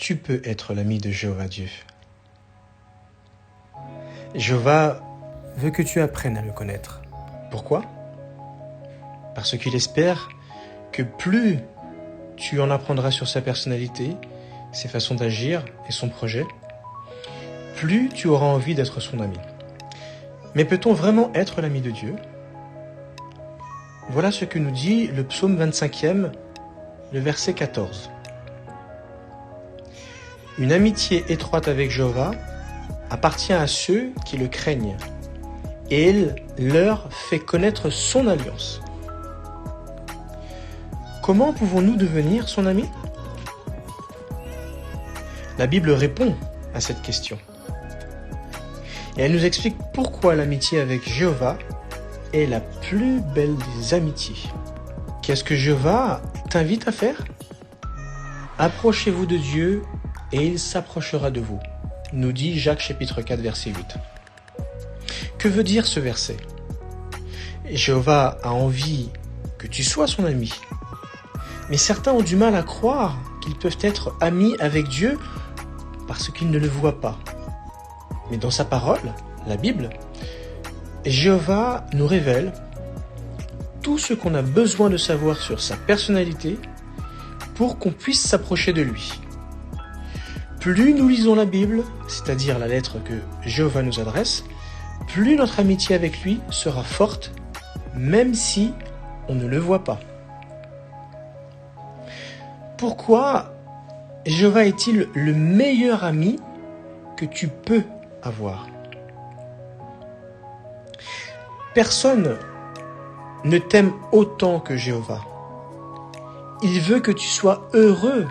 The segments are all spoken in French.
tu peux être l'ami de Jéhovah Dieu. Jéhovah veut que tu apprennes à le connaître. Pourquoi ? Parce qu'il espère que plus tu en apprendras sur sa personnalité, ses façons d'agir et son projet, plus tu auras envie d'être son ami. Mais peut-on vraiment être l'ami de Dieu ? Voilà ce que nous dit le psaume 25e, le verset 14. Une amitié étroite avec Jéhovah appartient à ceux qui le craignent, et il leur fait connaître son alliance. Comment pouvons-nous devenir son ami ? La Bible répond à cette question. Et elle nous explique pourquoi l'amitié avec Jéhovah est la plus belle des amitiés. Qu'est-ce que Jéhovah t'invite à faire ? Approchez-vous de Dieu et il s'approchera de vous, nous dit Jacques chapitre 4 verset 8. Que veut dire ce verset ? Jéhovah a envie que tu sois son ami. Mais certains ont du mal à croire qu'ils peuvent être amis avec Dieu parce qu'ils ne le voient pas. Mais dans sa parole, la Bible, Jéhovah nous révèle tout ce qu'on a besoin de savoir sur sa personnalité pour qu'on puisse s'approcher de lui. Plus nous lisons la Bible, c'est-à-dire la lettre que Jéhovah nous adresse, plus notre amitié avec lui sera forte, même si on ne le voit pas. Pourquoi Jéhovah est-il le meilleur ami que tu peux avoir ? Personne ne t'aime autant que Jéhovah. Il veut que tu sois heureux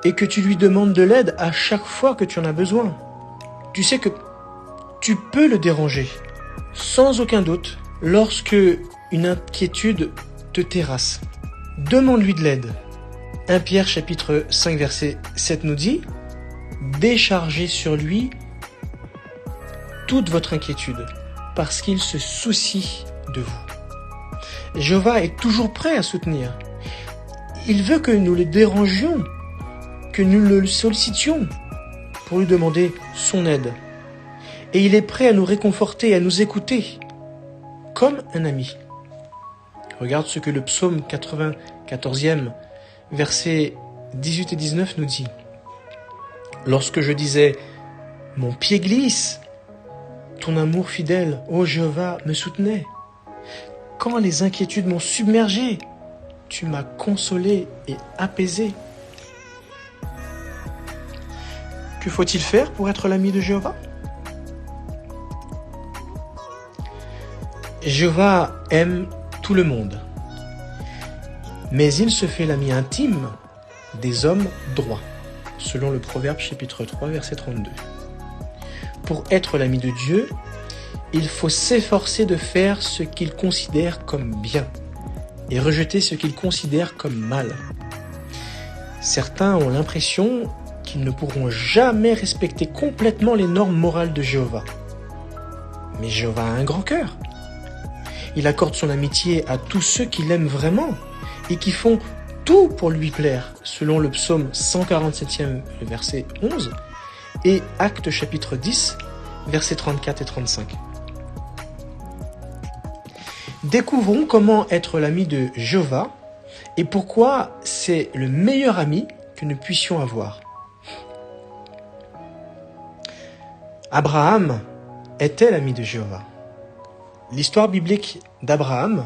et que tu lui demandes de l'aide à chaque fois que tu en as besoin. Tu sais que tu peux le déranger, sans aucun doute, lorsque une inquiétude te terrasse. Demande-lui de l'aide. 1 Pierre chapitre 5 verset 7 nous dit « Déchargez sur lui toute votre inquiétude, parce qu'il se soucie de vous. » Jéhovah est toujours prêt à soutenir. Il veut que nous le dérangions, que nous le sollicitions pour lui demander son aide. Et il est prêt à nous réconforter, à nous écouter, comme un ami. Regarde ce que le psaume 94e, versets 18 et 19 nous dit. « Lorsque je disais « Mon pied glisse », ton amour fidèle, ô Jéhovah, me soutenait. Quand les inquiétudes m'ont submergé, tu m'as consolé et apaisé. » Que faut-il faire pour être l'ami de Jéhovah ? Jéhovah aime tout le monde, mais il se fait l'ami intime des hommes droits, selon le Proverbe chapitre 3, verset 32. Pour être l'ami de Dieu, il faut s'efforcer de faire ce qu'il considère comme bien et rejeter ce qu'il considère comme mal. Certains ont l'impression qu'ils ne pourront jamais respecter complètement les normes morales de Jéhovah. Mais Jéhovah a un grand cœur. Il accorde son amitié à tous ceux qui l'aiment vraiment et qui font tout pour lui plaire, selon le psaume 147e, verset 11, et Actes chapitre 10, versets 34 et 35. Découvrons comment être l'ami de Jéhovah et pourquoi c'est le meilleur ami que nous puissions avoir. Abraham était l'ami de Jéhovah. L'histoire biblique d'Abraham,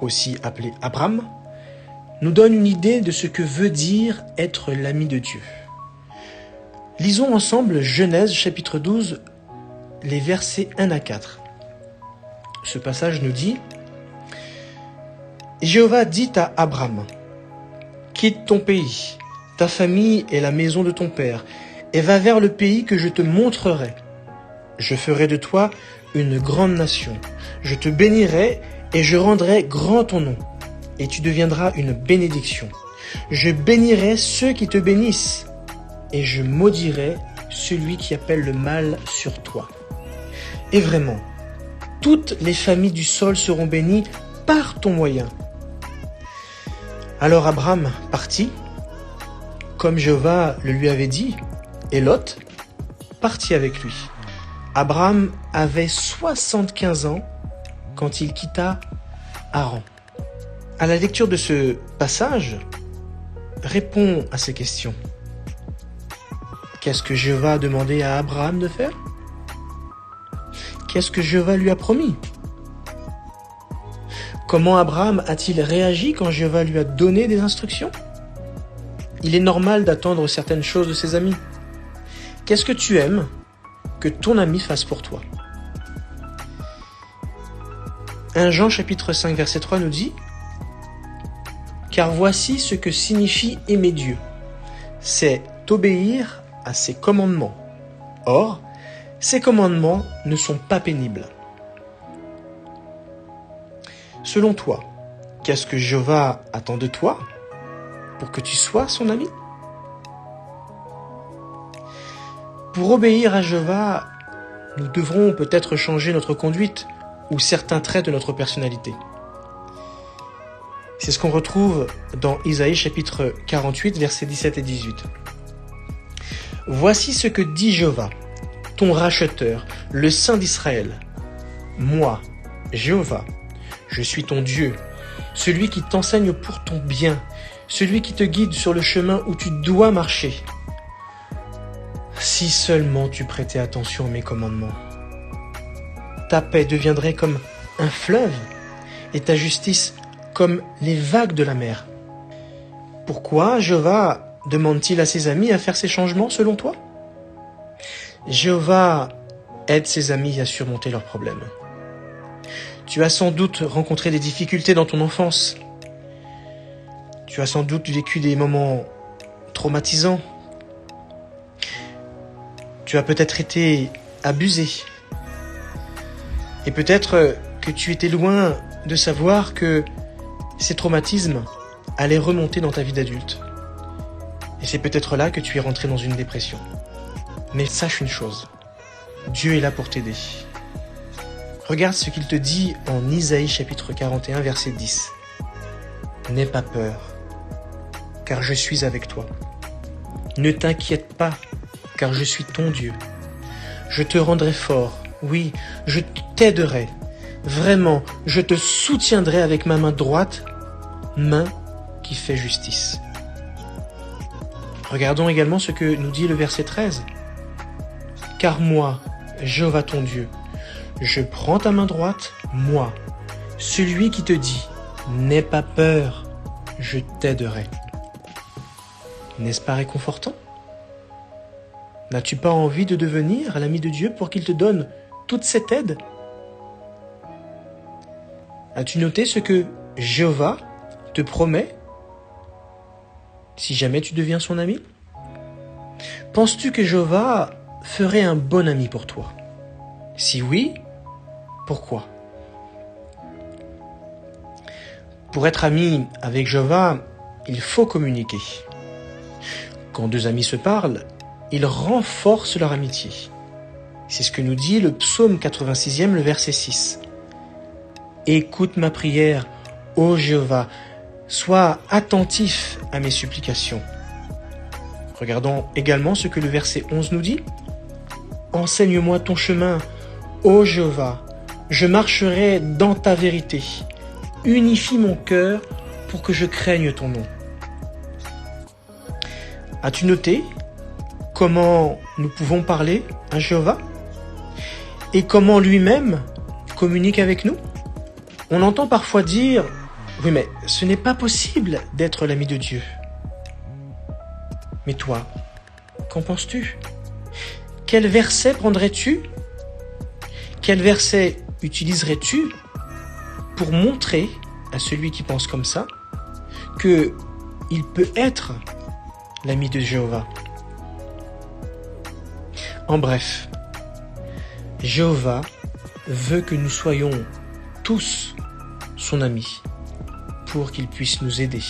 aussi appelé Abram, nous donne une idée de ce que veut dire être l'ami de Dieu. Lisons ensemble Genèse chapitre 12, les versets 1 à 4. Ce passage nous dit « Jéhovah dit à Abram, « Quitte ton pays, ta famille et la maison de ton père, et va vers le pays que je te montrerai. Je ferai de toi une grande nation. Je te bénirai et je rendrai grand ton nom, et tu deviendras une bénédiction. Je bénirai ceux qui te bénissent, et je maudirai celui qui appelle le mal sur toi. Et vraiment, toutes les familles du sol seront bénies par ton moyen. » Alors Abram partit. comme Jéhovah le lui avait dit, et Lot partit avec lui. Abraham avait 75 ans quand il quitta Haran. À la lecture de ce passage, réponds à ces questions. Qu'est-ce que Jéhovah a demandé à Abraham de faire? Qu'est-ce que Jéhovah lui a promis? Comment Abraham a-t-il réagi quand Jéhovah lui a donné des instructions? Il est normal d'attendre certaines choses de ses amis. Qu'est-ce que tu aimes que ton ami fasse pour toi? 1 Jean chapitre 5 verset 3 nous dit: car voici ce que signifie aimer Dieu. C'est obéir à ses commandements. Or, ces commandements ne sont pas pénibles. Selon toi, qu'est-ce que Jéhovah attend de toi pour que tu sois son ami? Pour obéir à Jéhovah, nous devrons peut-être changer notre conduite ou certains traits de notre personnalité. C'est ce qu'on retrouve dans Isaïe chapitre 48, versets 17 et 18. Voici ce que dit Jéhovah, ton racheteur, le Saint d'Israël. Moi, Jéhovah, je suis ton Dieu, celui qui t'enseigne pour ton bien, celui qui te guide sur le chemin où tu dois marcher. Si seulement tu prêtais attention à mes commandements, ta paix deviendrait comme un fleuve et ta justice comme les vagues de la mer. Pourquoi Jéhovah demande-t-il à ses amis à faire ces changements selon toi? Jéhovah aide ses amis à surmonter leurs problèmes. Tu as sans doute rencontré des difficultés dans ton enfance. Tu as sans doute vécu des moments traumatisants. Tu as peut-être été abusé. Et peut-être que tu étais loin de savoir que ces traumatismes allaient remonter dans ta vie d'adulte. Et c'est peut-être là que tu es rentré dans une dépression. Mais sache une chose, Dieu est là pour t'aider. Regarde ce qu'il te dit en Isaïe chapitre 41, verset 10. N'aie pas peur, car je suis avec toi. Ne t'inquiète pas, car je suis ton Dieu. Je te rendrai fort, oui, je t'aiderai. Vraiment, je te soutiendrai avec ma main droite, main qui fait justice. Regardons également ce que nous dit le verset 13. Car moi, Jéhovah ton Dieu, je prends ta main droite, moi, celui qui te dit, n'aie pas peur, je t'aiderai. N'est-ce pas réconfortant? N'as-tu pas envie de devenir l'ami de Dieu pour qu'il te donne toute cette aide? As-tu noté ce que Jéhovah te promet si jamais tu deviens son ami? Penses-tu que Jéhovah ferait un bon ami pour toi? Si oui, pourquoi? Pour être ami avec Jéhovah, il faut communiquer. Quand deux amis se parlent, ils renforcent leur amitié. C'est ce que nous dit le psaume 86e, le verset 6. Écoute ma prière, ô Jéhovah, sois attentif à mes supplications. Regardons également ce que le verset 11 nous dit. Enseigne-moi ton chemin, ô Jéhovah, je marcherai dans ta vérité. Unifie mon cœur pour que je craigne ton nom. As-tu noté comment nous pouvons parler à Jéhovah et comment lui-même communique avec nous? On entend parfois dire « Oui, mais ce n'est pas possible d'être l'ami de Dieu. » Mais toi, qu'en penses-tu? Quel verset prendrais-tu? Quel verset utiliserais-tu pour montrer à celui qui pense comme ça qu'il peut être l'ami de Jéhovah? En bref, Jéhovah veut que nous soyons tous son ami pour qu'il puisse nous aider.